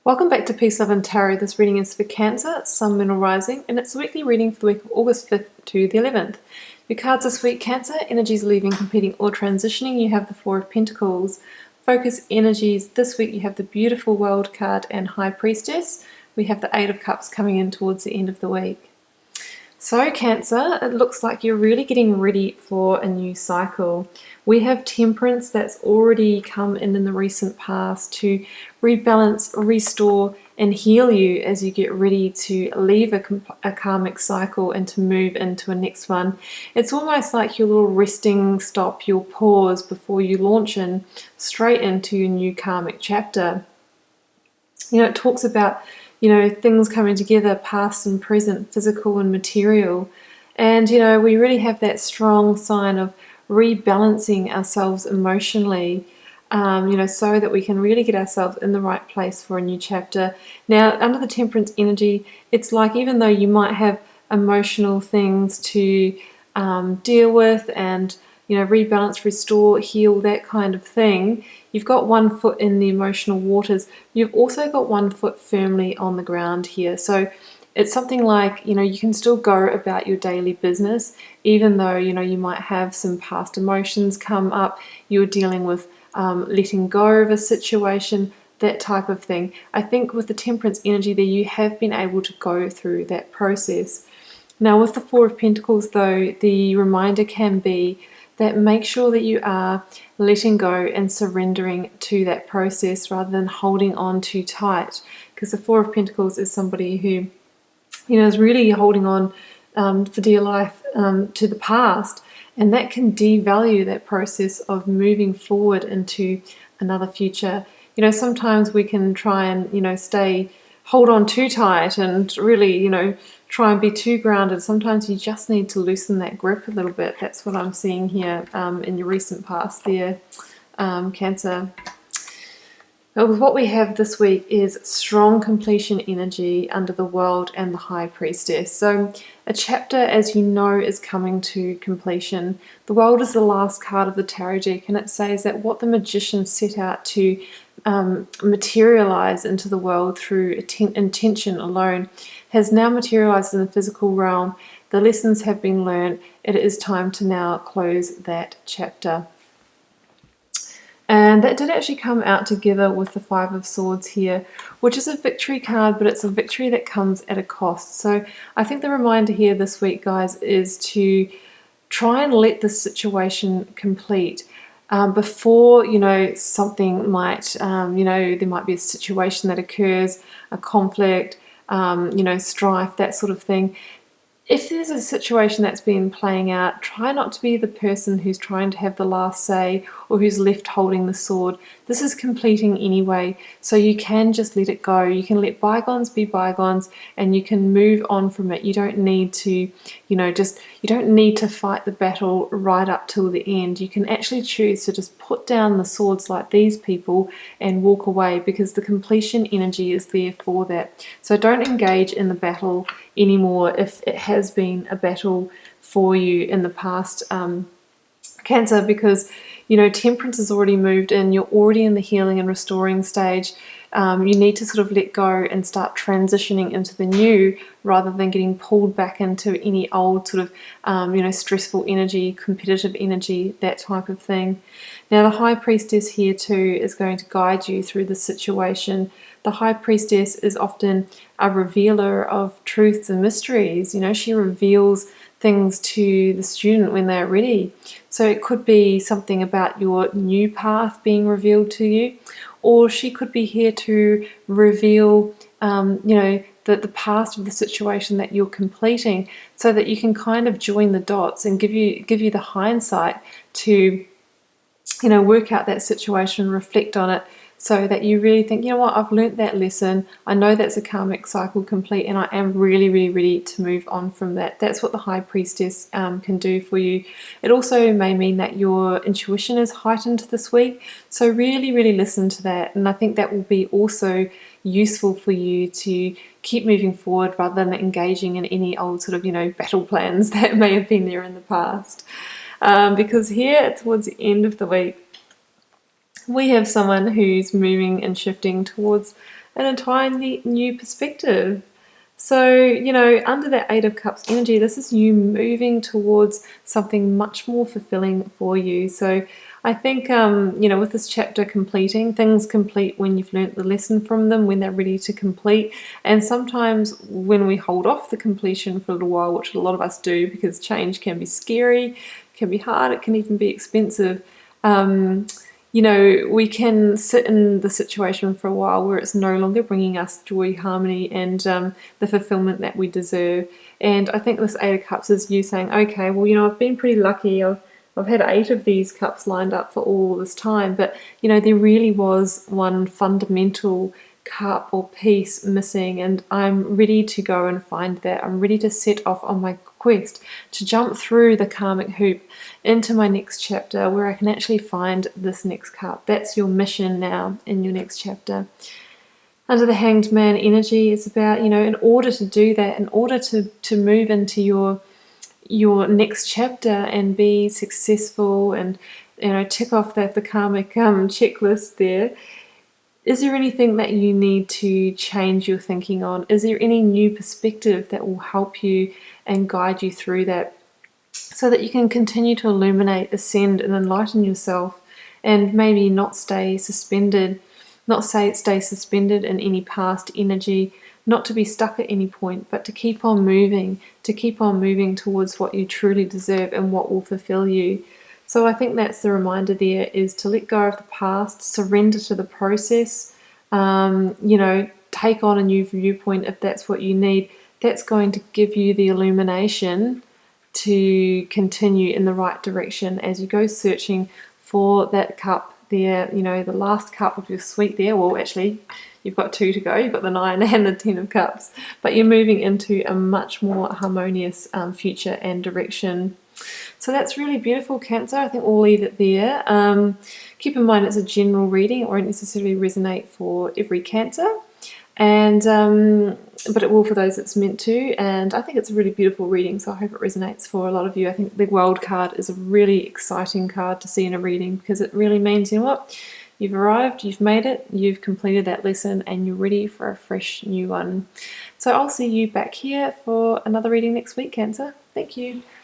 Welcome back to Peace, Love and Tarot. This reading is for Cancer, Sun, Moon or Rising, and it's a weekly reading for the week of August 5th to the 11th. Your cards this week: Cancer, energies leaving, competing or transitioning. You have the Four of Pentacles. Focus energies this week, you have the beautiful World card and High Priestess. We have the Eight of Cups coming in towards the end of the week. So Cancer, it looks like you're really getting ready for a new cycle. We have Temperance that's already come in the recent past to rebalance, restore and heal you as you get ready to leave a karmic cycle and to move into a next one. It's almost like your little resting stop, your pause before you launch in straight into your new karmic chapter. You know, it talks about things coming together, past and present, physical and material. And, we really have that strong sign of rebalancing ourselves emotionally, so that we can really get ourselves in the right place for a new chapter. Now, under the Temperance energy, it's like even though you might have emotional things to deal with and rebalance, restore, heal, that kind of thing, you've got one foot in the emotional waters. You've also got one foot firmly on the ground here. So it's something like, you can still go about your daily business, even though, you might have some past emotions come up. You're dealing with letting go of a situation, that type of thing. I think with the Temperance energy there, you have been able to go through that process. Now with the Four of Pentacles though, the reminder can be that make sure that you are letting go and surrendering to that process rather than holding on too tight, because the Four of Pentacles is somebody who is really holding on for dear life to the past, and that can devalue that process of moving forward into another future. Sometimes we can try and hold on too tight and really try and be too grounded. Sometimes you just need to loosen that grip a little bit. That's what I'm seeing here in your recent past there, Cancer. But what we have this week is strong completion energy under the World and the High Priestess. So a chapter, as you know, is coming to completion. The World is the last card of the tarot deck, and it says that what the Magician set out to materialize into the world through intention alone has now materialized in the physical realm. The lessons have been learned. It is time to now close that chapter. And that did actually come out together with the Five of Swords here, which is a victory card, but it's a victory that comes at a cost. So I think the reminder here this week, guys, is to try and let this situation complete before, something might, there might be a situation that occurs, a conflict, strife, that sort of thing. If there's a situation that's been playing out, try not to be the person who's trying to have the last say or who's left holding the sword. This is completing anyway, so you can just let it go. You can let bygones be bygones and you can move on from it. You don't need to, you don't need to fight the battle right up till the end. You can actually choose to just put down the swords like these people and walk away, because the completion energy is there for that. So don't engage in the battle anymore if it has been a battle for you in the past, Cancer, because Temperance has already moved in. You're already in the healing and restoring stage. You need to sort of let go and start transitioning into the new, rather than getting pulled back into any old sort of stressful energy, competitive energy, that type of thing. Now the High Priestess here too is going to guide you through the situation. The High Priestess is often a revealer of truths and mysteries. She reveals things to the student when they're ready. So it could be something about your new path being revealed to you, or she could be here to reveal, the past of the situation that you're completing, so that you can kind of join the dots and give you the hindsight to, work out that situation, reflect on it, so that you really think, what, I've learnt that lesson. I know that's a karmic cycle complete, and I am really, really ready to move on from that. That's what the High Priestess can do for you. It also may mean that your intuition is heightened this week, so really, really listen to that. And I think that will be also useful for you to keep moving forward, rather than engaging in any old sort of, battle plans that may have been there in the past. Because here, towards the end of the week, we have someone who's moving and shifting towards an entirely new perspective. So, you know, under that Eight of Cups energy, this is you moving towards something much more fulfilling for you. So I think, you know, with this chapter completing, things complete when you've learnt the lesson from them, when they're ready to complete. And sometimes when we hold off the completion for a little while, which a lot of us do because change can be scary, can be hard, it can even be expensive. You know, we can sit in the situation for a while where it's no longer bringing us joy, harmony, and the fulfillment that we deserve. And I think this Eight of Cups is you saying, okay, well, you know, I've been pretty lucky. I've had 8 of these cups lined up for all this time, but you know, there really was one fundamental cup or piece missing, and I'm ready to go and find that. I'm ready to set off on my quest to jump through the karmic hoop into my next chapter where I can actually find this next cup. That's your mission now in your next chapter. Under the Hanged Man energy, it's about, you know, in order to do that, in order to move into your next chapter and be successful and, you know, tick off the karmic checklist there. Is there anything that you need to change your thinking on? Is there any new perspective that will help you and guide you through that so that you can continue to illuminate, ascend, and enlighten yourself and maybe not stay suspended, stay suspended in any past energy, not to be stuck at any point, but to keep on moving towards what you truly deserve and what will fulfill you. So I think that's the reminder there, is to let go of the past, surrender to the process, you know, take on a new viewpoint if that's what you need. That's going to give you the illumination to continue in the right direction as you go searching for that cup there, you know, the last cup of your suite there. Well, actually, you've got 2 to go. You've got the 9 and the 10 of cups, but you're moving into a much more harmonious future and direction. So that's really beautiful, Cancer. I think we'll leave it there. Keep in mind it's a general reading. It won't necessarily resonate for every Cancer, and but it will for those it's meant to. And I think it's a really beautiful reading, so I hope it resonates for a lot of you. I think the World card is a really exciting card to see in a reading, because it really means, you know what, you've arrived, you've made it, you've completed that lesson, and you're ready for a fresh new one. So I'll see you back here for another reading next week, Cancer. Thank you.